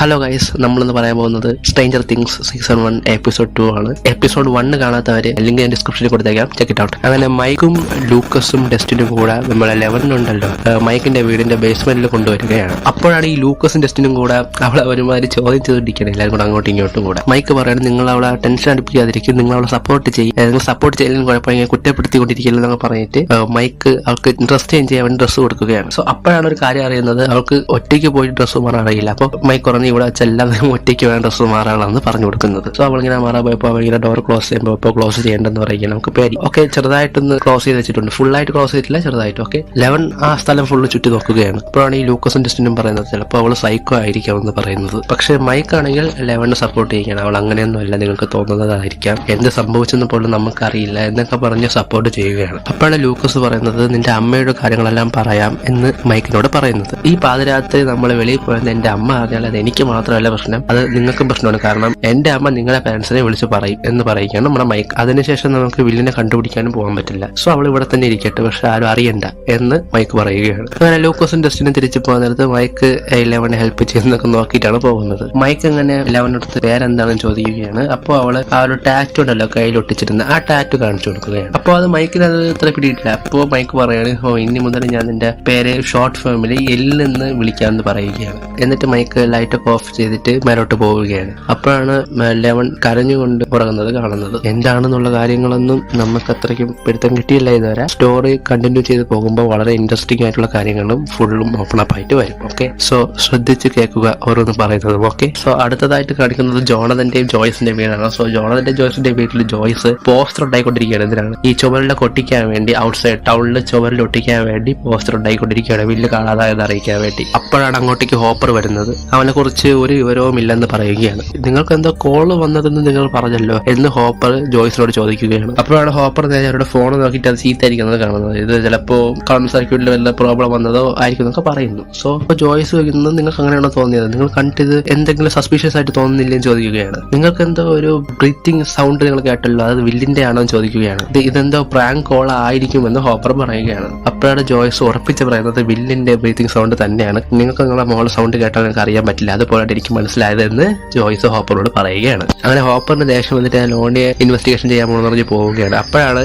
Hello guys, നമ്മളിന്ന് പറയാൻ പോകുന്നത് സ്ട്രേഞ്ചർ തിങ്സ് സീസൺ 1 എപ്പിസോഡ് 2 ആണ്. എപ്പിസോഡ് 1 കാണാത്തവര് ലിങ്ക് ഞാൻ ഡിസ്ക്രിപ്ഷനിൽ കൊടുത്തേക്കാം, ചെക്ക് ഇറ്റ് ഔട്ട്. അങ്ങനെ മൈക്കും ലൂക്കസും ഡെസ്റ്റിനും കൂടെ നമ്മളെ ലെവനുണ്ടല്ലോ മൈക്കിന്റെ വീടിന്റെ ബേസ്മെന്റിൽ കൊണ്ടുവരികയാണ്. അപ്പോഴാണ് ഈ ലൂക്കസും ഡെസ്റ്റിനും കൂടെ അവളെ ഒരുമാതിരി ചോദ്യം ചെയ്തിരിക്കണം, എല്ലാവരും കൂടെ അങ്ങോട്ടും ഇങ്ങോട്ടും കൂടെ. മൈക്ക് പറയണം, നിങ്ങൾ അവളെ ടെൻഷൻ അടുപ്പിക്കാതിരിക്കും, നിങ്ങൾ അവളെ സപ്പോർട്ട് ചെയ്യും, നിങ്ങൾ സപ്പോർട്ട് ചെയ്യലും കുഴപ്പമില്ല, കുറ്റപ്പെടുത്തിക്കൊണ്ടിരിക്കില്ല എന്നൊക്കെ പറഞ്ഞിട്ട് മൈക്ക് അവൾക്ക് ഡ്രസ് ചേഞ്ച് ചെയ്യാൻ വേണ്ടി ഡ്രസ്സ് കൊടുക്കുകയാണ്. സോ അപ്പോഴാണ് ഒരു കാര്യം അറിയുന്നത്, അവൾക്ക് ഒറ്റയ്ക്ക് പോയി ഡ്രസ്സ് മാറാൻ അറിയില്ല. അപ്പോൾ മൈക്ക് പറഞ്ഞ് ഇവിടെ വെച്ചെല്ലാവരും ഒറ്റയ്ക്ക് വേണ്ട ഡ്രസ്സ് മാറാനാണെന്ന് പറഞ്ഞു കൊടുക്കുന്നത്. സോ അവളിങ്ങനെ മാറാൻ പോയപ്പോൾ അവളിങ്ങനെ ഡോർ ക്ലോസ് ചെയ്യുമ്പോൾ ഇപ്പോൾ ക്ലോസ് ചെയ്യേണ്ടെന്ന് പറയുന്നത് നമുക്ക് പേടി. ഓക്കെ, ചെറുതായിട്ടൊന്ന് ക്ലോസ് ചെയ്ത് വെച്ചിട്ടുണ്ട്, ഫുള്ളായിട്ട് ക്ലോസ് ചെയ്തിട്ടില്ല, ചെറുതായിട്ട്. ഓക്കെ, ലെവൻ ആ സ്ഥലം ഫുള്ള് ചുറ്റി നോക്കുകയാണ്. അപ്പോഴാണ് ഈ ലൂക്കസും ടെസ്റ്റിനും പറയുന്നത് ചിലപ്പോൾ അവൾ സൈക്കോ ആയിരിക്കാം എന്ന് പറയുന്നത്. പക്ഷേ മൈക്ക് ആണെങ്കിൽ ലെവനെ സപ്പോർട്ട് ചെയ്യുകയാണ്. അവൾ അങ്ങനെയൊന്നും അല്ല, നിങ്ങൾക്ക് തോന്നുന്നതായിരിക്കാം, എന്ത് സംഭവിച്ചെന്ന് പോലും നമുക്കറിയില്ല എന്നൊക്കെ പറഞ്ഞ് സപ്പോർട്ട് ചെയ്യുകയാണ്. അപ്പോഴാണ് ലൂക്കസ് പറയുന്നത്, നിന്റെ അമ്മയുടെ കാര്യങ്ങളെല്ലാം പറയാം എന്ന് മൈക്കിനോട് പറയുന്നത്. ഈ പാതിരാത്രി നമ്മൾ വെളിയിൽ പോയത് എന്റെ അമ്മ അറിഞ്ഞാൽ അത് എനിക്ക് മാത്രമല്ല പ്രശ്നം, അത് നിങ്ങൾക്കും പ്രശ്നമാണ്. കാരണം എന്റെ അമ്മ നിങ്ങളെ പാരൻസിനെ വിളിച്ച് പറയും എന്ന് പറയുകയാണ് നമ്മുടെ മൈക്ക്. അതിനുശേഷം നമുക്ക് വില്ലിനെ കണ്ടുപിടിക്കാനും പോകാൻ പറ്റില്ല. സോ അവൾ ഇവിടെ തന്നെ ഇരിക്കട്ടെ, പക്ഷെ ആരും അറിയണ്ട എന്ന് മൈക്ക് പറയുകയാണ്. അങ്ങനെ ലൂക്കസും ഡസ്റ്റിനും തിരിച്ചു പോകാൻ നേരത്ത് മൈക്ക് ലെവനെ ഹെൽപ്പ് ചെയ്യുന്നൊക്കെ നോക്കിയിട്ടാണ് പോകുന്നത്. മൈക്ക് അങ്ങനെ ലെവനടുത്ത് പേരെന്താണെന്ന് ചോദിക്കുകയാണ്. അപ്പോൾ അവള് ആ ഒരു ടാറ്റു ഉണ്ടല്ലോ കയ്യിൽ ഒട്ടിച്ചിരുന്ന ആ ടാറ്റു കാണിച്ചു കൊടുക്കുകയാണ്. അപ്പോൾ അത് മൈക്കിന് അത് ഇത്ര പിടിയിട്ടില്ല. അപ്പോൾ മൈക്ക് പറയാണ്, ഇനി മുതൽ ഞാൻ നിന്റെ പേര് ഷോർട്ട് ഫോമിൽ എല്ലിൽ നിന്ന് വിളിക്കാമെന്ന് പറയുകയാണ്. എന്നിട്ട് മൈക്ക് ലൈറ്റ് ഒക്കെ ഓഫ് ചെയ്തിട്ട് മേലോട്ട് പോവുകയാണ്. അപ്പോഴാണ് ലെവൻ കരഞ്ഞുകൊണ്ട് ഉറങ്ങുന്നത് കാണുന്നത്. എന്താണെന്നുള്ള കാര്യങ്ങളൊന്നും നമുക്ക് അത്രയ്ക്കും പിടുത്തം കിട്ടിയില്ല ഇതുവരെ. സ്റ്റോറി കണ്ടിന്യൂ ചെയ്ത് പോകുമ്പോൾ വളരെ ഇൻട്രസ്റ്റിംഗ് ആയിട്ടുള്ള കാര്യങ്ങളും ഫുള്ളും ഓപ്പൺ അപ്പ് ആയിട്ട് വരും. ഓക്കെ, സോ ശ്രദ്ധിച്ച് കേൾക്കുക ഓരോന്ന് പറയുന്നത്. ഓക്കെ, സോ അടുത്തതായിട്ട് കാണിക്കുന്നത് ജോണതന്റെയും ജോയ്സിന്റെ വീടാണ്. സോ ജോണതന്റെ ജോയ്സിന്റെ വീട്ടിൽ ജോയ്സ് പോസ്റ്റർ ഉണ്ടായിക്കൊണ്ടിരിക്കുകയാണ്. എന്തിനാണ്? ഈ ചുമരിലെ ഒട്ടിക്കാൻ വേണ്ടി, ഔട്ട്സൈഡ് ടൗണിൽ ചുമരിൽ ഒട്ടിക്കാൻ വേണ്ടി പോസ്റ്റർ ഉണ്ടായിക്കൊണ്ടിരിക്കുകയാണ്, വില്ല് കാണാതായത് അറിയിക്കാൻ വേണ്ടി. അപ്പോഴാണ് അങ്ങോട്ടേക്ക് ഹോപ്പർ വരുന്നത്. അവനെ കുറിച്ച് ഒരു വിവരവും ഇല്ലെന്ന് പറയുകയാണ്. നിങ്ങൾക്ക് എന്തോ കോള് വന്നതെന്ന് നിങ്ങൾ പറഞ്ഞല്ലോ എന്ന് ഹോപ്പർ ജോയ്സിനോട് ചോദിക്കുകയാണ്. അപ്പോഴാണ് ഹോപ്പർ നേരെ അവരുടെ ഫോൺ നോക്കിയിട്ട് അത് ചീത്തായിരിക്കുന്നത് കാണുന്നത്. ഇത് ചിലപ്പോ കറണ്ട് സർക്യൂട്ടിൽ വല്ല പ്രോബ്ലം വന്നതോ ആയിരിക്കും എന്നൊക്കെ പറയുന്നു. സോ അപ്പൊ ജോയ്സ് ചോദിക്കുന്നത്, നിങ്ങൾക്ക് അങ്ങനെയാണോ തോന്നിയത്? നിങ്ങൾ കണ്ടിത് എന്തെങ്കിലും സസ്പീഷ്യസ് ആയിട്ട് തോന്നുന്നില്ലെന്ന് ചോദിക്കുകയാണ്. നിങ്ങൾക്ക് എന്തോ ഒരു ബ്രീത്തിങ് സൗണ്ട് നിങ്ങൾ കേട്ടല്ലോ, അത് വില്ലിന്റെ ആണോ എന്ന് ചോദിക്കുകയാണ്. ഇതെന്തോ പ്രാങ്ക് കോൾ ആയിരിക്കുമെന്ന് ഹോപ്പർ പറയുകയാണ്. അപ്പോഴാണ് ജോയ്സ് ഉറപ്പിച്ച് പറയുന്നത്, വില്ലിന്റെ ബ്രീത്തിങ് സൗണ്ട് തന്നെയാണ്, നിങ്ങൾക്ക് നിങ്ങളുടെ മോളെ സൗണ്ട് കേട്ടാൽ നിങ്ങൾക്ക് അറിയാൻ പറ്റില്ല, അതുപോലെ എനിക്ക് മനസ്സിലായതെന്ന് ജോയ്സ് ഹോപ്പറോട് പറയുകയാണ്. അങ്ങനെ ഹോപ്പറിന് ദേഷ്യം വന്നിട്ട് ഞാൻ ലോണിയെ ഇൻവെസ്റ്റിഗേഷൻ ചെയ്യാൻ പോകുന്ന പറഞ്ഞ് പോവുകയാണ്.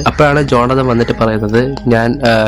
അപ്പോഴാണ് ജോണതൻ വന്നിട്ട് പറയുന്നത്, ഞാൻ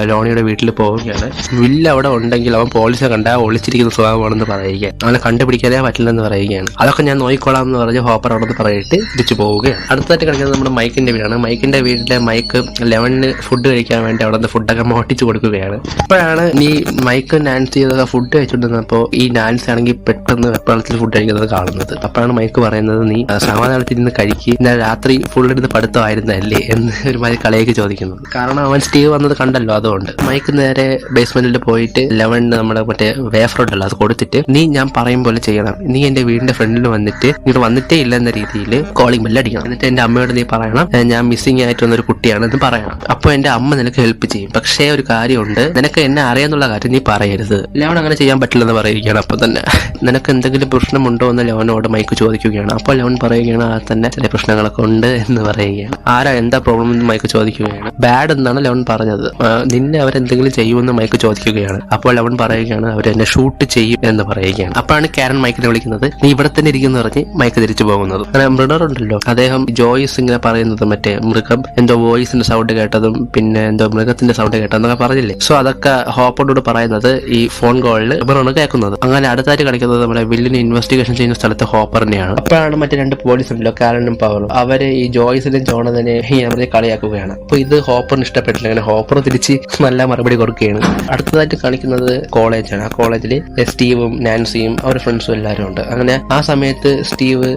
ലോണിയുടെ വീട്ടിൽ പോവുകയാണ്, വില്ല് അവിടെ ഉണ്ടെങ്കിൽ അവൻ പോലീസിനെ കണ്ടാൽ ഒളിച്ചിരിക്കുന്ന സ്വഭാവമാണെന്ന് പറയുകയാണ്, അവനെ കണ്ടുപിടിക്കാനേ പറ്റില്ലെന്ന് പറയുകയാണ്. അതൊക്കെ ഞാൻ നോക്കിക്കോളാം എന്ന് പറഞ്ഞ് ഹോപ്പർ അവിടെ നിന്ന് പറഞ്ഞിട്ട് തിരിച്ചു പോവുകയാണ്. അടുത്തായിട്ട് കളിക്കുന്നത് നമ്മുടെ മൈക്കിന്റെ വീടാണ്. മൈക്കിന്റെ വീട്ടിലെ മൈക്ക് ലെവനിന് ഫുഡ് കഴിക്കാൻ വേണ്ടി അവിടെ നിന്ന് ഫുഡൊക്കെ മോട്ടിച്ച് കൊടുക്കുകയാണ്. അപ്പോഴാണ് ഈ മൈക്ക് നാൻസി ഇതൊക്കെ ഫുഡ് കഴിച്ചിട്ടുണ്ടെന്നപ്പോൾ ഈ നാൻസി ആണെങ്കിൽ പെട്ടെന്ന് വെപ്പളത്തിൽ ഫുഡ് കഴിക്കുന്നത് കാണുന്നത്. അപ്പോഴാണ് മൈക്ക് പറയുന്നത്, നീ സമാധാനത്തിൽ ഇരുന്ന് കഴിക്കുക, ഇന്നലെ രാത്രി ഫുള്ളിരുന്ന് പഠിത്തമായിരുന്നല്ലേ എന്ന് ഒരുമാതിരി കളിയൊക്കെ ചോദിക്കുന്നത്. കാരണം അവൻ സ്റ്റീവ് വന്നത് കണ്ടല്ലോ, അതുകൊണ്ട്. മൈക്ക് നേരെ ബേസ്മെന്റിൽ പോയിട്ട് ലെവനിന് നമ്മുടെ മറ്റേ വേഫർ ഉണ്ടല്ലോ അത് കൊടുത്തിട്ട്, നീ ഞാൻ പറയും പോലെ ചെയ്യണം, നീ എന്റെ വീടിന്റെ ഫ്രണ്ടിൽ വന്നിട്ട് ഇങ്ങോട്ട് വന്നിട്ടേ ഇല്ല എന്ന രീതിയിൽ കോളിംഗ് ബെല്ല് അടിക്കണം. എന്നിട്ട് എന്റെ അമ്മയോട് നീ പറയണം, ഞാൻ മിസ്സിംഗ് ആയിട്ട് വന്നൊരു കുട്ടിയാണ് എന്ന് പറയണം. അപ്പോൾ എന്റെ അമ്മ നിനക്ക് ഹെൽപ്പ് ചെയ്യും. പക്ഷേ ഒരു കാര്യമുണ്ട്, നിനക്ക് എന്നെ അറിയാന്നുള്ള കാര്യം നീ പറയരുത്. ലെവൻ അങ്ങനെ ചെയ്യാൻ പറ്റില്ലെന്ന് പറയുകയാണ്. അപ്പൊ തന്നെ നിനക്ക് എന്തെങ്കിലും പ്രശ്നമുണ്ടോ എന്ന് ലെവനോട് മൈക്ക് ചോദിക്കുകയാണ്. അപ്പോൾ ലെവൻ പറയുകയാണ്, ആ തന്നെ ചില പ്രശ്നങ്ങളൊക്കെ ഉണ്ട് എന്ന് പറയുകയാണ്. ആരാ, എന്താ പ്രോബ്ലം എന്ന് മൈക്ക് ചോദിക്കുകയാണ്. ബാഡ് എന്നാണ് ലെവൻ പറഞ്ഞത്, നിന്നെ അവരെന്തെങ്കിലും ചെയ്യുമെന്ന് മൈക്ക് ചോദിക്കുകയാണ്. അപ്പോൾ ലെവൻ പറയുകയാണ്, അവരെന്നെ ഷൂട്ട് ചെയ്യും എന്ന് പറയുകയാണ്. അപ്പോഴാണ് കാരൻ മൈക്കിനെ വിളിക്കുന്നത്, നീ ഇവിടെ തന്നെ ഇരിക്കുന്നു പറഞ്ഞ് മൈക്ക് തിരിച്ചു പോകുന്നത്. അങ്ങനെ മൃഡർ ഉണ്ടല്ലോ, അദ്ദേഹം ജോയ്സ് ഇങ്ങനെ പറയുന്നത് മറ്റേ മൃഗം എന്തോ വോയിസിന്റെ സൗണ്ട് കേട്ടതും പിന്നെ എന്തോ മൃഗത്തിന്റെ സൗണ്ട് കേട്ടതെന്നൊക്കെ പറഞ്ഞില്ലേ. സോ അതൊക്കെ ഹോപ്പറിനോട് പറയുന്നത് ഈ ഫോൺ കോളിൽ ഇവരാണ് കേൾക്കുന്നത്. അങ്ങനെ അടുത്തായിട്ട് കളിക്കുന്നത് നമ്മുടെ വില്ലിനെ ഇൻവെസ്റ്റിഗേഷൻ ചെയ്യുന്ന സ്ഥലത്ത് ഹോപ്പറിനെയാണ്. അപ്പോഴാണ് മറ്റേ രണ്ട് പോലീസ് ഉണ്ടല്ലോ, കാരനും പവറും, അവര് ഈ ജോയ്സിനും ജോണതനെ അവരെ കളിയാക്കുകയാണ്. അപ്പൊ ഇത് ഹോപ്പറിന് ഇഷ്ടപ്പെട്ടില്ല. അങ്ങനെ ഹോപ്പർ തിരിച്ച് നല്ല മറുപടി കൊടുക്കുകയാണ്. അടുത്തതായിട്ട് കാണിക്കുന്നത് കോളേജാണ്. ആ കോളേജിൽ സ്റ്റീവും നാൻസിയും അവരുടെ ഫ്രണ്ട്സും എല്ലാവരും ഉണ്ട്. അങ്ങനെ ആ സമയത്ത് സ്റ്റീവ്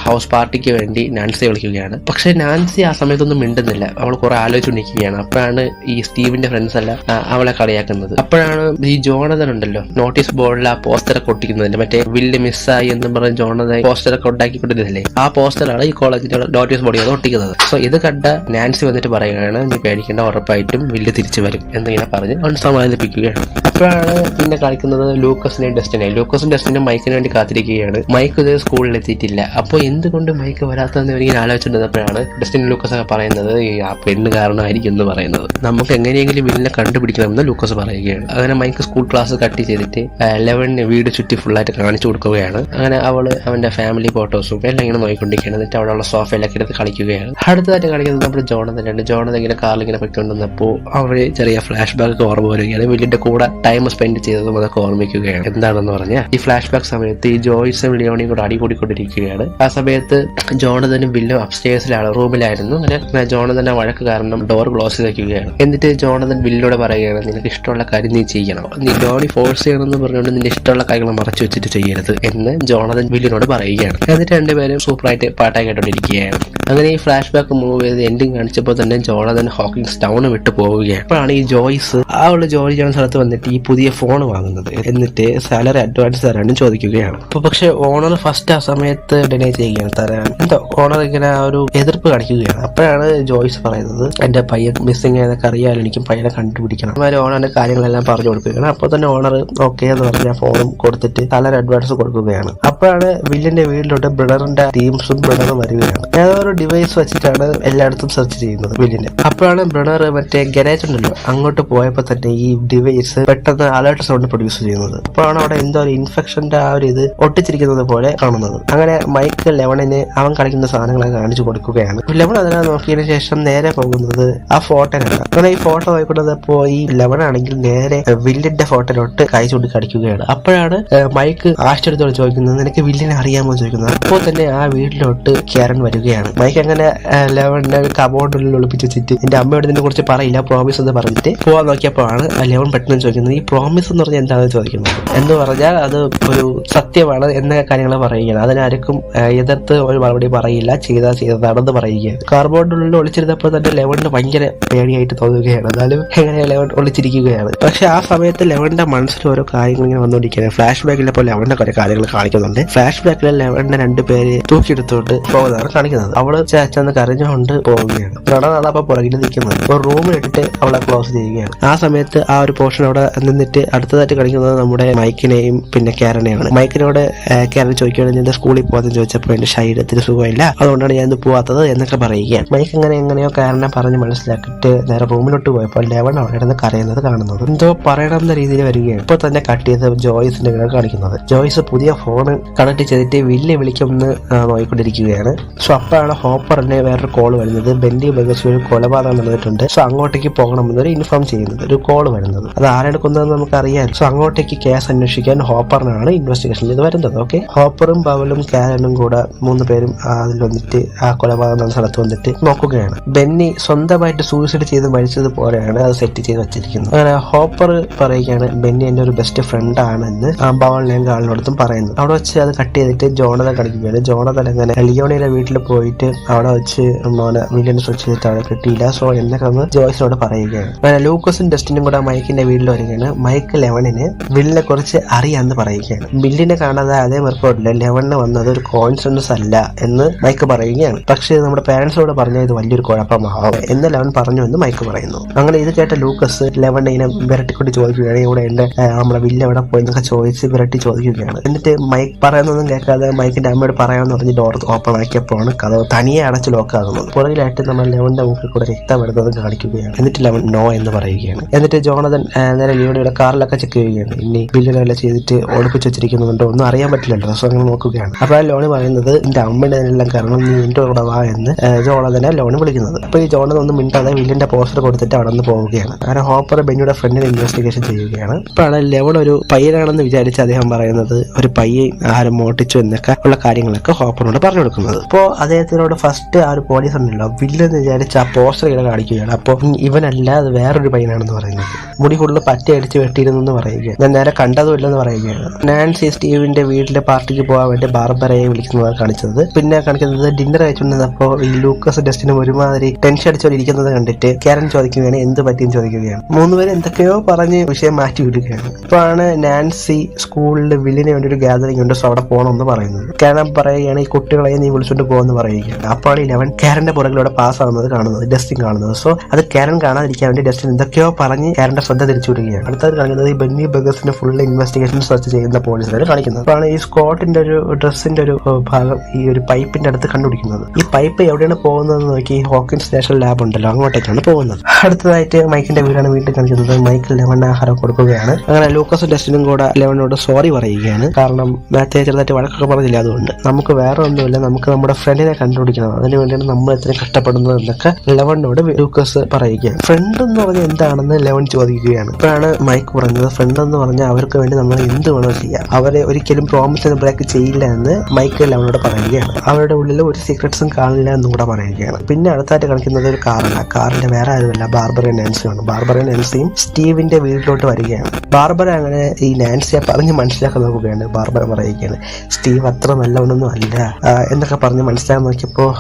ഹൗസ് പാർട്ടിക്ക് വേണ്ടി നാൻസിയെ വിളിക്കുകയാണ്. പക്ഷെ നാൻസി ആ സമയത്തൊന്നും മിണ്ടുന്നില്ല, അവൾ കുറെ ആലോചിച്ചുകൊണ്ടിരിക്കുകയാണ്. അപ്പോഴാണ് ഈ സ്റ്റീവിന്റെ ഫ്രണ്ട്സ് എല്ലാം അവളെ കളിയാക്കുന്നത്. അപ്പോഴാണ് ഈ ജോണതൻ ഉണ്ടല്ലോ നോട്ടീസ് ബോർഡിൽ ആ പോസ്റ്ററൊക്കെ ഒട്ടിക്കുന്നില്ല, മറ്റേ വില്ല് മിസ്സായി എന്ന് പറഞ്ഞ് ജോണതൻ പോസ്റ്ററൊക്കെ ഉണ്ടാക്കിക്കൊണ്ടിരുന്നില്ലേ, ആ പോസ്റ്ററാണ് ഈ കോളേജിന്റെ നോട്ടീസ് ബോർഡിൽ അത് ഒട്ടിക്കുന്നത്. സോ ഇത് കണ്ട നാൻസി വന്നിട്ട് പറയുകയാണ്, നീ പേടിക്കേണ്ട, ഉറപ്പായിട്ടും വില്ല് തിരിച്ചു വരും എന്നിങ്ങനെ പറഞ്ഞ് അവൻ സമാധാനിപ്പിക്കുകയാണ്. ഇപ്പോഴാണ് പിന്നെ കളിക്കുന്നത് ലൂക്കസിനെയും ഡസ്റ്റിനും മൈക്കിന് വേണ്ടി കാത്തിരിക്കുകയാണ്. മൈക്ക് ഇത് സ്കൂളിൽ എത്തിയിട്ടില്ല. അപ്പോൾ എന്തുകൊണ്ട് മൈക്ക് വരാത്തതെന്ന് ഇവരിങ്ങനെ ആലോചിച്ചിരുന്നപ്പോഴാണ് ഡസ്റ്റിൻ ലൂക്കസ് ഒക്കെ പറയുന്നത് ആ പെണ്ണ് കാരണമായിരിക്കും എന്ന് പറയുന്നത്. നമുക്ക് എങ്ങനെയെങ്കിലും വില്ലിനെ കണ്ടുപിടിക്കണമെന്ന് ലൂക്കസ് പറയുകയാണ്. അങ്ങനെ മൈക്ക് സ്കൂൾ ക്ലാസ് കട്ട് ചെയ്തിട്ട് ലെവണിന് വീട് ചുറ്റി ഫുള്ളായിട്ട് കാണിച്ചു കൊടുക്കുകയാണ്. അങ്ങനെ അവന്റെ ഫാമിലി ഫോട്ടോസും എല്ലാം ഇങ്ങനെ നോക്കിക്കൊണ്ടിരിക്കുകയാണ്. എന്നിട്ട് അവിടെയുള്ള സോഫയിലൊക്കെ എടുത്ത് കളിക്കുകയാണ്. അടുത്തതായിട്ട് കളിക്കുന്നത് നമ്മുടെ ജോണതൻ ഇങ്ങനെ കാറിലിങ്ങനെ പൊയ്ക്കൊണ്ടിരുന്നപ്പോൾ അവര് ചെറിയ ഫ്ലാഷ് ബാക്ക് ഓർമ്മ വരികയാണ്. വില്ലിന്റെ കൂടെ ടൈം സ്പെൻഡ് ചെയ്തതും അതൊക്കെ ഓർമ്മിക്കുകയാണ്. എന്താണെന്ന് പറഞ്ഞാൽ ഈ ഫ്ലാഷ് ബാക്ക് സമയത്ത് ഈ ജോയ്സും ലിയോണിയും കൂടെ അടികൂടിക്കൊണ്ടിരിക്കുകയാണ്. ആ സമയത്ത് ജോണതനും വില്ലും അപ്സ്റ്റേഴ്സിലാണ്, റൂമിലായിരുന്നു. അങ്ങനെ ജോണതന്റെ വഴക്ക് കാരണം ഡോർ ക്ലോസ് ചെയ്ത് വെക്കുകയാണ്. എന്നിട്ട് ജോണതൻ വില്ലോട് പറയുകയാണ്, നിനക്ക് ഇഷ്ടമുള്ള കാര്യം നീ ചെയ്യണം, നീ ലോണി ഫോഴ്സ് ചെയ്യണമെന്ന് പറഞ്ഞുകൊണ്ട് നിന്റെ ഇഷ്ടമുള്ള കാര്യങ്ങൾ മറച്ചു വെച്ചിട്ട് ചെയ്യരുത് എന്ന് ജോണതൻ വില്ലിനോട് പറയുകയാണ്. എന്നിട്ട് രണ്ടുപേരും സൂപ്പറായിട്ട് പാട്ടായി കേട്ടോണ്ടിരിക്കുകയാണ്. അങ്ങനെ ഈ ഫ്ലാഷ് ബാക്ക് മൂവ് ചെയ്ത് എൻഡിങ് കാണിച്ചപ്പോൾ തന്നെ ജോണതൻ ഹോക്കിങ്സ് ടൗൺ വിട്ടു പോവുകയാണ്. അപ്പോഴാണ് ഈ ജോയ്സ് ജോലി ചെയ്യുന്ന സ്ഥലത്ത് വന്നിട്ട് ഈ പുതിയ ഫോൺ വാങ്ങുന്നത്. എന്നിട്ട് സാലറി അഡ്വാൻസ് തരാനും ചോദിക്കുകയാണ്. അപ്പൊ പക്ഷെ ഓണർ ഫസ്റ്റ് ആ സമയത്ത് ഡിനൈ ചെയ്യുകയാണ്, തരാൻ എന്തോ ഓണർ ഇങ്ങനെ ഒരു എതിർപ്പ് കാണിക്കുകയാണ്. അപ്പോഴാണ് ജോയ്സ് പറയുന്നത്, എന്റെ പയ്യൻ മിസ്സിംഗ് ആയതൊക്കെ അറിയാൻ എനിക്കും പയ്യനെ കണ്ടുപിടിക്കണം. അതുമാതിരി ഓണറിന്റെ കാര്യങ്ങളെല്ലാം പറഞ്ഞു കൊടുക്കുകയാണ്. അപ്പോൾ തന്നെ ഓണർ ഓക്കെ എന്ന് പറഞ്ഞ ഫോണും കൊടുത്തിട്ട് സാലറി അഡ്വാൻസ് കൊടുക്കുകയാണ്. അപ്പോഴാണ് വില്ലിന്റെ വീട്ടിലോട്ട് ബ്രണറിന്റെ ടീംസും ബ്രണറും വരികയാണ്. ഏതൊരു ഡിവൈസ് വെച്ചിട്ടാണ് എല്ലായിടത്തും സെർച്ച് ചെയ്യുന്നത് വില്ലിനെ. അപ്പോഴാണ് ബ്രണർ മറ്റേ ഗരാജ് ഉണ്ടല്ലോ അങ്ങോട്ട് പോയപ്പോൾ തന്നെ ഈ ഡിവൈസ് പെട്ടെന്ന് അലേർട്ട് സൗണ്ട് പ്രൊഡ്യൂസ് ചെയ്യുന്നത്. അപ്പോഴാണ് അവിടെ എന്തോ ഒരു ഇൻഫെക്ഷന്റെ ആ ഒരു ഇത് ഒട്ടിച്ചിരിക്കുന്നത് പോലെ കാണുന്നത്. അങ്ങനെ മൈക്ക് ലെവണിന് അവൻ കളിക്കുന്ന സാധനങ്ങളൊക്കെ കാണിച്ചു കൊടുക്കുകയാണ്. ലെവൺ അതിനെ നോക്കിയതിനു ശേഷം നേരെ പോകുന്നത് ആ ഫോട്ടോയിലാണ്. അങ്ങനെ ഈ ഫോട്ടോ നോക്കിക്കൊണ്ടപ്പോ ഈ ലെവണാണെങ്കിൽ നേരെ വില്ലിന്റെ ഫോട്ടോയിലോട്ട് കൈ ചൂണ്ടി കടിക്കുകയാണ്. അപ്പോഴാണ് മൈക്ക് ആശ്ചര്യത്തോടെ ചോദിക്കുന്നത്, നിനക്ക് വില്ലിനെ അറിയാമോ ചോദിക്കുന്നത്. അപ്പോൾ തന്നെ ആ വീട്ടിലോട്ട് കാരൻ വരികയാണ്. മൈക്ക് അങ്ങനെ ലെവണിനെ കബോർഡിൽ ഒളിപ്പിച്ച് വെച്ചിട്ട് എന്റെ അമ്മയോട് ഇതിനെ കുറിച്ച് പറയില്ല, പ്രോമിസ് എന്ന് പറഞ്ഞിട്ട് പോവാൻ നോക്കിയപ്പോഴാണ് ലെവൺ പെട്ടെന്ന് ചോദിക്കുന്നത്, ഈ പ്രോമിസ് എന്ന് പറഞ്ഞാൽ എന്താണെന്ന് ചോദിക്കുന്നത്. എന്ന് പറഞ്ഞാൽ അത് ഒരു സത്യമാണ് എന്ന കാര്യങ്ങൾ പറയുകയാണ്. അതിനാർക്കും എതിർത്ത് ഒരു മറുപടി പറയില്ല, ചെയ്തതാണെന്ന് പറയുകയാണ്. കാർബോർഡിനുള്ളിൽ ഒളിച്ചിരുന്നപ്പോൾ തന്നെ ലെവണിന് ഭയങ്കര പേടിയായിട്ട് തോന്നുകയാണ്. എന്നാലും എങ്ങനെ ലെവൺ ഒളിച്ചിരിക്കുകയാണ്. പക്ഷെ ആ സമയത്ത് ലെവണിന്റെ മനസ്സിൽ ഓരോ കാര്യങ്ങൾ ഇങ്ങനെ വന്നുകൊണ്ടിരിക്കുകയാണ്. ഫ്ലാഷ് ബാക്കിലപ്പോൾ ലെവണിന്റെ കുറെ കാര്യങ്ങൾ കാണിക്കുന്നുണ്ട്. ഫ്ലാഷ് ബാക്കിൽ ലെവണിന്റെ രണ്ടുപേര് തൂക്കിയെടുത്തോണ്ട് പോകുന്നതാണ് കാണിക്കുന്നത്. അവള് ചേച്ചെന്ന് കരഞ്ഞുകൊണ്ട് പോവുകയാണ്. പ്രണതാണ് അപ്പൊ പുറകിൽ നിൽക്കുന്നത്. ഒരു റൂമിലിട്ടിട്ട് അവളെ ക്ലോസ് ചെയ്യുകയാണ്. ആ സമയത്ത് ആ ഒരു പോർഷൻ അവിടെ നിന്നിട്ട് അടുത്തതായിട്ട് കളിക്കുന്നത് നമ്മുടെ മൈക്കിനെയും പിന്നെ കാരനെയാണ്. മൈക്കിനോട് കാരൻ ചോദിക്കുകയാണ്, നിന്റെ സ്കൂളിൽ പോകാൻ ചോദിച്ചപ്പോൾ എന്റെ ശരീരത്തിന് സുഖമില്ല, അതുകൊണ്ടാണ് ഞാൻ ഇന്ന് പോവാത്തത് എന്നൊക്കെ പറയുകയാണ്. മൈക്ക് എങ്ങനെയോ കാരനെ പറഞ്ഞ് മനസ്സിലാക്കിയിട്ട് നേരെ റൂമിലോട്ട് പോയപ്പോൾ ലെവൺ അവിടെ ഇരുന്ന് കരയുന്നത് കാണുന്നത്. എന്തോ പറയണമെന്ന രീതിയിൽ വരികയാണ്. ഇപ്പോൾ തന്നെ കട്ട് ചെയ്ത് ജോയ്സിന്റെ കാണിക്കുന്നത്. ജോയ്സ് പുതിയ ഫോൺ കണക്ട് ചെയ്തിട്ട് വില്ല് വിളിക്കുമെന്ന് നോക്കിക്കൊണ്ടിരിക്കുകയാണ്. സോ അപ്പോഴാണ് ഹോപ്പറിന്റെ വേറൊരു കോൾ വരുന്നത്. ബെന്നി ബഗസ് ഒരു കൊലപാതകം നടന്നിട്ടുണ്ട്, സോ അങ്ങോട്ടേക്ക് പോകണമെന്നൊരു ഇൻഫോം ചെയ്യുന്നത്, ഒരു കോൾ വരുന്നത്. അത് ആരെടുക്കുന്നതെന്ന് നമുക്ക് അറിയാൻ. സോ അങ്ങോട്ടേക്ക് കേസ് അന്വേഷിക്കാൻ ഹോപ്പറിനാണ് ഇൻവെസ്റ്റിഗേഷൻ ചെയ്ത് വരുന്നത്. ഓക്കെ, ഹോപ്പറും പവലും കാരനും കൂടെ 3 പേരും അതിൽ വന്നിട്ട് ആ കൊലപാതകം നടന്ന സ്ഥലത്ത് വന്നിട്ട് നോക്കുകയാണ്. ബെന്നി സ്വന്തമായിട്ട് സൂയിസൈഡ് ചെയ്ത് മരിച്ചതുപോലെയാണ് അത് സെറ്റ് ചെയ്ത് വെച്ചിരിക്കുന്നത്. അങ്ങനെ ഹോപ്പർ പറയുകയാണ്, ബെന്നി എന്റെ ഒരു ബെസ്റ്റ് ഫ്രണ്ട് ആണെന്ന് പവലിനെയും ആളിനോടത്തും പറയുന്നു. അവിടെ വെച്ച് അത് കട്ട് ചെയ്തിട്ട് ജോണതൻ കളിക്കുകയാണ്. ജോണതൻ അങ്ങനെ ലിയോണിയുടെ വീട്ടിൽ പോയിട്ട് അവിടെ വെച്ച് വില്ലിനെ സെർച്ച് ചെയ്തിട്ട് അവിടെ കിട്ടിയില്ല. സോ എന്നൊക്കെ ഒന്ന് ജോയ്സിനോട് പറയുകയാണ്. അങ്ങനെ ലൂക്കസും ഡസ്റ്റിനും കൂടെ മൈക്കിന്റെ വീട്ടിൽ വരികയാണ്. മൈക്ക് ലെവണിന് വില്ലിനെ കുറിച്ച് അറിയാമെന്ന് പറയുകയാണ്. ബില്ലിനെ കാണാതെ അതേ മെർക്കോട്ടില്ല, ലെവണിന് വന്നത് ഒരു കോയിൻസിഡൻസ് അല്ല എന്ന് മൈക്ക് പറയുകയാണ്. പക്ഷേ നമ്മുടെ പാരന്റ്സോട് പറഞ്ഞാൽ ഇത് വലിയൊരു കുഴപ്പമാവും എന്ന് ലെവൺ പറഞ്ഞു എന്ന് മൈക്ക് പറയുന്നു. അങ്ങനെ ഇത് കേട്ട ലൂക്കസ് ലെവണിനെ ഇങ്ങനെ വിരട്ടിക്കൊണ്ട് ചോദിക്കുകയാണ്, ഇവിടെ എന്റെ നമ്മുടെ വില്ല് എവിടെ പോയി എന്നൊക്കെ ചോദിച്ച് വിരട്ടി ചോദിക്കുകയാണ്. എന്നിട്ട് മൈക്ക് പറയുന്നതൊന്നും കേൾക്കാതെ മൈക്കിന്റെ അമ്മയോട് പറയാമെന്ന് പറഞ്ഞ് ഡോർ ഓപ്പൺ ആക്കിയപ്പോഴാണ് കഥ തനിയെ അടച്ച് ലോക്കാകുന്നത്. പുറകിലായിട്ട് നമ്മൾ ലെവന്റെ മുക്കിൽ കൂടെ രക്തം വരുന്നതും കാണിക്കുകയാണ്. എന്നിട്ട് ലെവൻ നോ എന്ന് പറയുകയാണ്. എന്നിട്ട് ജോണതൻ നേരെ ലിയോണിയുടെ കാറിലൊക്കെ ചെക്ക് ചെയ്യുകയാണ്. ഇനി ബില്ലിനെല്ലാം ചെയ്തിട്ട് ഒളിപ്പിച്ച് വെച്ചിരിക്കുന്നുണ്ടോ ഒന്നും അറിയാൻ പറ്റില്ലല്ലോ. സോ അങ്ങനെ നോക്കുകയാണ്. അപ്പൊ ആ ലോണി പറയുന്നത്, എന്റെ അമ്മയുടെ എല്ലാം കാരണം നീ എന്റെ കൂടെ വാ എന്ന് ജോണതനെ ലോണി വിളിക്കുന്നത്. അപ്പൊ ഈ ജോണതൻ ഒന്നും മിണ്ടാതെ വില്ലിന്റെ പോസ്റ്റർ കൊടുത്തിട്ട് അവിടെ നിന്ന് പോവുകയാണ്. അങ്ങനെ ഹോപ്പർ ബെന്നിയുടെ ഫ്രണ്ടിനെ ഇൻവെസ്റ്റിഗേഷൻ ചെയ്യുകയാണ്. ഇപ്പോഴാണ് ലെവൺ ഒരു പയ്യനാണെന്ന് വിചാരിച്ച് അദ്ദേഹം പറയുന്നത് ഒരു പയ്യൻ ആരും മോട്ടിച്ചു എന്നൊക്കെ ഉള്ള കാര്യങ്ങളൊക്കെ ഹോപ്പറിനോട് പറഞ്ഞു കൊടുക്കുന്നത്. അപ്പോൾ അദ്ദേഹത്തിനോട് ഫസ്റ്റ് ആ ഒരു പോലീസ് ഉണ്ടല്ലോ വില്ലെന്ന് വിചാരിച്ച് ആ പോസ്റ്റർ ഇങ്ങനെ കാണിക്കുകയാണ്. അപ്പോൾ ഇവനല്ല, അത് വേറൊരു പയ്യനാണെന്ന് പറയുന്നത്. മുടി കൂടുതൽ പറ്റ അടിച്ച് വെട്ടിയിരുന്നു പറയുകയാണ്. ഞാൻ നേരെ കണ്ടതുമില്ലെന്ന് പറയുകയാണ്. നാൻസി സ്റ്റീവിന്റെ വീട്ടിലെ പാർട്ടിക്ക് പോകാൻ വേണ്ടി ബാർബറയെ വിളിക്കുന്നതാണ് കാണിച്ചത്. പിന്നെ കാണിക്കുന്നത് ഡിന്നർ കഴിച്ചുകൊണ്ടിരുന്നപ്പോൾ ഈ ലൂക്കസ് ഡസ്റ്റിനും ഒരുമാതിരി ടെൻഷൻ അടിച്ചോണ്ടിരിക്കുന്നത് കണ്ടിട്ട് കാരൻ ചോദിക്കുകയാണ് എന്ത് പറ്റിയെന്ന് ചോദിക്കുകയാണ്. 3 പേര് എന്തൊക്കെയോ പറഞ്ഞ് വിഷയം മാറ്റി വിടുകയാണ്. ഇപ്പോഴാണ് നാൻസി സ്കൂളിൽ വില്ലിന് വേണ്ടി ഒരു ഗാദറിംഗ് ഉണ്ട്, സോ അവിടെ പോകണമെന്ന് പറയുന്നത്. കാരൻ പറയുകയാണ് ഈ കുട്ടികളെ നീ വിളിച്ചോണ്ട് പോകുമെന്ന് പറയുകയാണ്. അപ്പോൾ ഈ ലെവൻ കാരന്റെ പുറകിലൂടെ പാസ് ആവുന്നത് കാണുന്നത്, ഡസ്റ്റിൻ കാണുന്നത്. സോ അത് കാരൻ കാണാതിരിക്കാൻ വേണ്ടി ഡസ്റ്റിൻ എന്തൊക്കെയോ പറഞ്ഞ് കാരന്റെ ശ്രദ്ധ തിരിച്ചുവിടുകയാണ്. അടുത്തത് കാണിക്കുന്നത് ഈ ബെന്നി ബഗേഴ്സിന്റെ ഫുൾ ഇൻവെസ്റ്റിഗേഷൻ സെർച്ച് ചെയ്യുന്ന പോലീസിലാണ് കാണിക്കുന്നത്. അപ്പോഴാണ് ഈ സ്കോട്ടിന്റെ ഒരു ഡ്രസ്സിന്റെ ഒരു ഭാഗം ഈ ഒരു പൈപ്പിന്റെ അടുത്ത് കണ്ടുപിടിക്കുന്നത്. ഈ പൈപ്പ് എവിടെയാണ് പോകുന്നതെന്ന് നോക്കി ഹോക്കിൻസ് നാഷണൽ ലാബ് ഉണ്ടല്ലോ, അങ്ങോട്ടേക്കാണ് പോകുന്നത്. അടുത്തതായിട്ട് മൈക്കിന്റെ വീടാണ് വീണ്ടും കാണിക്കുന്നത്. മൈക്ക് ലെവൻ ആഹാരം കൊടുക്കുകയാണ്. അങ്ങനെ ലൂക്കസും ഡസ്റ്റിനും കൂടെ ലെവനോട് സോറി പറയുകയാണ്. കാരണം മാത്യു ചെറുതായിട്ട് വഴക്കൊക്കെ പറഞ്ഞില്ല, അതുകൊണ്ട് നമുക്ക് വേറെ ഒന്നുമില്ല, നമുക്ക് നമ്മുടെ ഫ്രണ്ടിനെ കണ്ടുപിടിക്കണം, അതിനു വേണ്ടിയാണ് നമ്മൾ ഇത്രയും കഷ്ടപ്പെടുന്നത് എന്നൊക്കെ ലെവനോട് ലൂക്കസ് പറയുകയാണ്. ഫ്രണ്ട് എന്ന് പറഞ്ഞാൽ എന്താണെന്ന് ലെവൻ ചോദിക്കുകയാണ്. ഇപ്പോഴാണ് മൈക്ക് പറഞ്ഞത് ഫ്രണ്ട് എന്ന് പറഞ്ഞാൽ അവർക്ക് വേണ്ടി നമ്മൾ എന്ത് വേണോ ചെയ്യാം, അവരെ ഒരിക്കലും പ്രോമിസിന് ബ്രേക്ക് ചെയ്യില്ല എന്ന് മൈക്ക് ലെവനോട് പറയുകയാണ്. അവരുടെ ഉള്ളിൽ ഒരു സീക്രട്സും കാണില്ല എന്ന് കൂടെ പറയുകയാണ്. പിന്നെ അടുത്തായിട്ട് കളിക്കുന്നത് ഒരു കാറാണ്. കാറിന്റെ വേറെ ആരുമല്ല, ബാർബറ നാൻസിയാണ്. ബാർബറ നാൻസിയും സ്റ്റീവിന്റെ വീട്ടിലോട്ട് വരികയാണ്. ബാർബറ അങ്ങനെ ഈ നാൻസിയെ പറഞ്ഞ് മനസ്സിലാക്കാൻ നോക്കുകയാണ്. ബാർബറ പറയുകയാണ് സ്റ്റീവ് അത്ര നല്ലവനൊന്നും അല്ല എന്നൊക്കെ പറഞ്ഞ് മനസ്സിലാക്കാൻ നോക്കിയപ്പോൾ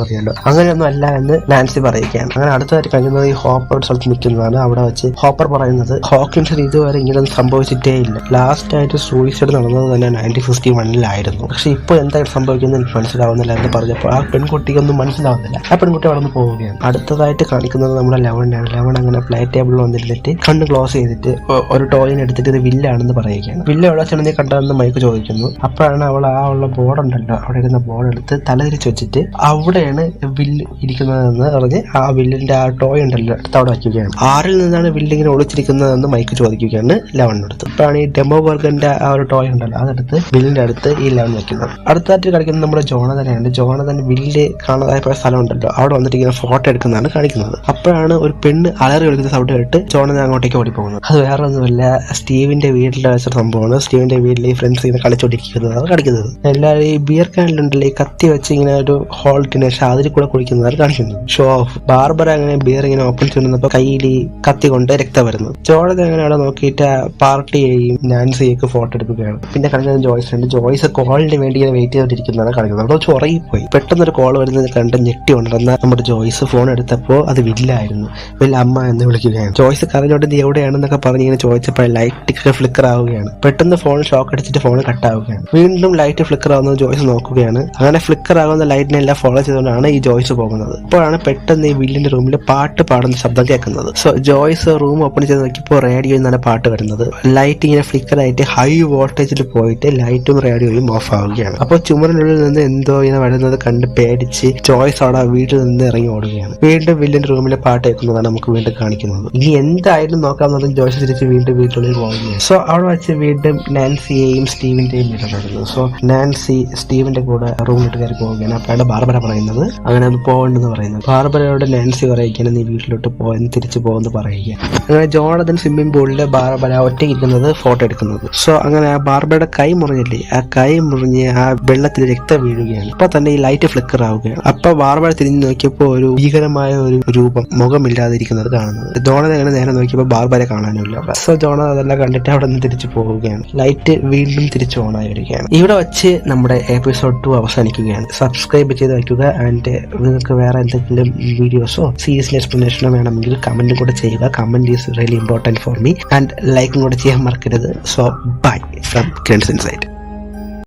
അറിയാലോ, അങ്ങനെയൊന്നും അല്ല എന്ന് നാൻസി പറയുകയാണ്. അങ്ങനെ അടുത്തായിട്ട് കഴിയുന്നത് ഈ ഹോപ്പർ സ്ഥലത്ത് നിൽക്കുന്നതാണ്. അവിടെ വെച്ച് ഹോപ്പർ പറയുന്നത് ഹോക്കിൻസിന് ഇതുവരെ ഇങ്ങനെയൊന്നും സംഭവിച്ചിട്ടേ ഇല്ല, ലാസ്റ്റ് ആയിട്ട് സൂയിസൈഡ് നടന്നത് തന്നെ 1951 പക്ഷെ ഇപ്പോൾ എന്തായിട്ട് സംഭവിക്കുന്നത് എനിക്ക് മനസ്സിലാവുന്നില്ല എന്ന് പറഞ്ഞപ്പോൾ ആ പെൺകുട്ടിക്കൊന്നും മനസ്സിലാവുന്നില്ല. ആ പെൺകുട്ടി അവിടെ നിന്ന് പോവുകയാണ്. അടുത്തതായിട്ട് കാണിക്കുന്നത് നമ്മുടെ ലെവനാണ്. ലെവൻ അങ്ങനെ ഫ്ലൈറ്റ് ടേബിളിൽ വന്നിരുന്നിട്ട് കണ്ണ് ക്ലോസ് ചെയ്തിട്ട് ഒരു ടോയിനെ എടുത്തിട്ട് ഇത് വില്ലാണെന്ന് പറയുകയാണ്. വില്ല എവിടെ വെച്ചാണ് നീ കണ്ടതെന്ന് മൈക്ക് ചോദിക്കുന്നു. അപ്പോഴാണ് അവൾ ആ ഉള്ള ബോർഡ് ഉണ്ടല്ലോ, അവിടെ ഇരുന്ന ബോർഡ് എടുത്ത് തലതിരിച്ച് വെച്ചിട്ട് അവിടെയാണ് വില്ല് ഇരിക്കുന്നതെന്ന് പറഞ്ഞ് ആ വില്ലിന്റെ ആ ടോയ് ഉണ്ടല്ലോ എടുത്ത് അവിടെ വയ്ക്കുകയാണ്. ആരിൽ നിന്നാണ് വില്ലിങ്ങനെ ഒളിച്ചിരിക്കുന്നതെന്ന് മൈക്ക് ചോദിക്കുകയാണ് ലെവനടുത്ത്. അപ്പോഴാണ് ഈ ഡെമോബർഗന്റെ ആ ഒരു ടോയ് ഉണ്ടല്ലോ അതെടുത്ത് വില്ലിന്റെ അടുത്ത് ഈ ലെവൻ വെക്കുന്നത്. അടുത്തായിട്ട് കളിക്കുന്നത് നമ്മുടെ ജോണതനെയാണ്. ജോണതൻ വില്ല് കാണാതായ സ്ഥലം ഉണ്ടല്ലോ അവിടെ വന്നിട്ട് ഇങ്ങനെ ഫോട്ടോ എടുക്കുന്നതാണ് കാണിക്കുന്നത്. അപ്പോഴാണ് ഒരു പെണ്ണ് അലറി കളിക്കുന്ന സൗണ്ട് കേട്ട് ജോണതൻ അങ്ങോട്ടേക്ക് ഓടിപ്പോകുന്നത്. അത് വേറെ ഒന്നുമല്ല, സ്റ്റീവിന്റെ വീട്ടിൽ വെച്ച സംഭവമാണ്. സ്റ്റീവിന്റെ വീട്ടിൽ ഈ ഫ്രണ്ട്സ് ഇങ്ങനെ കളിച്ചോണ്ടിരിക്കുന്നതാണ് കാണിക്കുന്നത്. എല്ലാവരും ഈ ബിയർ കാനിലുണ്ടല്ലോ ഈ കത്തി വെച്ച് ഇങ്ങനെ ഒരു ഹോൾട്ടിന് ശേഷം അതിൽ കൂടെ കുടിക്കുന്നതാണ് കാണിക്കുന്നത്. Show of. ബാർബറ അങ്ങനെ ബിയർ ഇങ്ങനെ ഓപ്പൺ ചെയ്യുന്നപ്പോ കയ്യിൽ കത്തി കൊണ്ട് രക്തം വരുന്നു. ജോണതൻ അങ്ങനെ അവിടെ നോക്കിയിട്ട് പാർട്ടിയെയും നാൻസിയൊക്കെ ഫോട്ടോ എടുക്കുകയാണ്. പിന്നെ കളിക്കുന്നത് ജോയ്സ് ഉണ്ട്. ജോയ്സ് കോളിന് വേണ്ടി ഇങ്ങനെ വെയിറ്റ് ചെയ്തിരിക്കുന്നതാണ് കളിക്കുന്നത്. അവിടെ ചൊറയിപ്പോയി. പെട്ടെന്നൊരു കോൾ വരുന്നത് കണ്ട് ഞെട്ടി ഉണ്ടെന്ന നമ്മുടെ ജോയ്സ് ഫോൺ എടുത്തപ്പോൾ അത് വില്ലായിരുന്നു. വില്ല അമ്മ എന്ന് വിളിക്കുകയാണ്. ജോയ്സ് കരഞ്ഞോട്ട് നീ എവിടെയാണെന്നൊക്കെ പറഞ്ഞ് ഇങ്ങനെ ചോദിച്ചപ്പോൾ ലൈറ്റ് ഫ്ലിക്കർ ആവുകയാണ്. പെട്ടെന്ന് ഫോൺ ഷോക്ക് അടിച്ചിട്ട് ഫോൺ കട്ടാവുകയാണ്. വീണ്ടും ലൈറ്റ് ഫ്ലിക്കർ ആവുന്നത് ജോയ്സ് നോക്കുകയാണ്. അങ്ങനെ ഫ്ലിക്കർ ആകുന്ന ലൈറ്റിനെല്ലാം ഫോളോ ചെയ്തുകൊണ്ടാണ് ഈ ജോയ്സ് പോകുന്നത്. അപ്പോഴാണ് പെട്ടെന്ന് ഈ വില്ലിന്റെ റൂമിൽ പാട്ട് പാടുന്ന ശബ്ദം കേൾക്കുന്നത്. സോ ജോയ്സ് റൂം ഓപ്പൺ ചെയ്ത് നോക്കിയപ്പോൾ റേഡിയോയിൽ നിന്നാണ് പാട്ട് വരുന്നത്. ലൈറ്റ് ഇങ്ങനെ ഫ്ലിക്കർ ആയിട്ട് ഹൈ വോൾട്ടേജിൽ പോയിട്ട് ലൈറ്റും റേഡിയോയും ഓഫ് ആവുകയാണ്. അപ്പോൾ ചുമരിനുള്ളിൽ നിന്ന് എന്തോ ഇങ്ങനെ വരുന്നത് കണ്ട് പേടിച്ച് ജോയ്സ് അവിടെ വീട്ടിൽ നിന്ന് ഇറങ്ങി ഓടുകയാണ്. വീണ്ടും വില്ലിന്റെ റൂമിലെ പാട്ട് കേൾക്കുന്നതാണ് നമുക്ക് വീണ്ടും കാണിക്കുന്നത്. ഇനി എന്തായാലും നോക്കാമെന്നത് ജോയ്സ് തിരിച്ച് വീണ്ടും വീട്ടിനുള്ളിൽ പോകുകയാണ്. സോ അവിടെ വെച്ച് വീണ്ടും നാൻസിയെയും സ്റ്റീവിന്റെയും വീട്ടിലായിരുന്നു. സോ നാൻസി സ്റ്റീവിന്റെ കൂടെ റൂമിലിട്ട് കയറി പോവുകയാണ്. അപ്പോഴാണ് ബാർബറ പറയുന്നത് അങ്ങനെ ഒന്ന് പോകണ്ടെന്ന് പറയുന്നത്. ബാർബറയോട് നാൻസി പറയുകയാണ് നീ വീട്ടിലോട്ട് പോകാൻ തിരിച്ചു പോകുമെന്ന് പറയുകയാണ്. അങ്ങനെ ജോണതൻ സ്വിമ്മിംഗ് പൂളിൽ ബാർബറ ഒറ്റയിരിക്കുന്നത് ഫോട്ടോ എടുക്കുന്നത്. സോ അങ്ങനെ ആ ബാർബറയുടെ കൈ മുറിഞ്ഞില്ലേ, ആ കൈ മുറിഞ്ഞ് ആ വെള്ളത്തിൽ രക്തം വീഴുകയാണ്. അപ്പൊ തന്നെ ഈ ലൈറ്റ് ഫ്ലിക്കർ ആവുകയാണ്. അപ്പൊ ബാർബറ തിരിഞ്ഞു നോക്കിയപ്പോൾ ഒരു ഭീകരമായ ഒരു രൂപം മുഖമില്ലാതിരിക്കുന്നത് കാണുന്നത്. ജോണതൻ അങ്ങനെ നേരെ നോക്കിയപ്പോൾ ബാർബറെ കാണാനുമില്ല. സോ ജോണതൻ അതെല്ലാം കണ്ടിട്ട് അവിടെ നിന്ന് തിരിച്ചു പോവുകയാണ്. ലൈറ്റ് വീണ്ടും തിരിച്ചു ഓണായി വരികയാണ്. ഇവിടെ വെച്ച് നമ്മുടെ എപ്പിസോഡ് 2 അവസാനിക്കുകയാണ്. സബ്സ്ക്രൈബ് ചെയ്ത് വയ്ക്കുക. ആൻഡ് നിങ്ങൾക്ക് വേറെ എന്തെങ്കിലും വീഡിയോസോ സീരീസിലെ എക്സ്പ്ലനേഷനോ വേണമെങ്കിൽ കമന്റും കൂടെ ചെയ്യുക. Comment is really important for me. And ലൈക്കും കൂടെ ചെയ്യാൻ മറക്കരുത്. So bye from Kren's insight.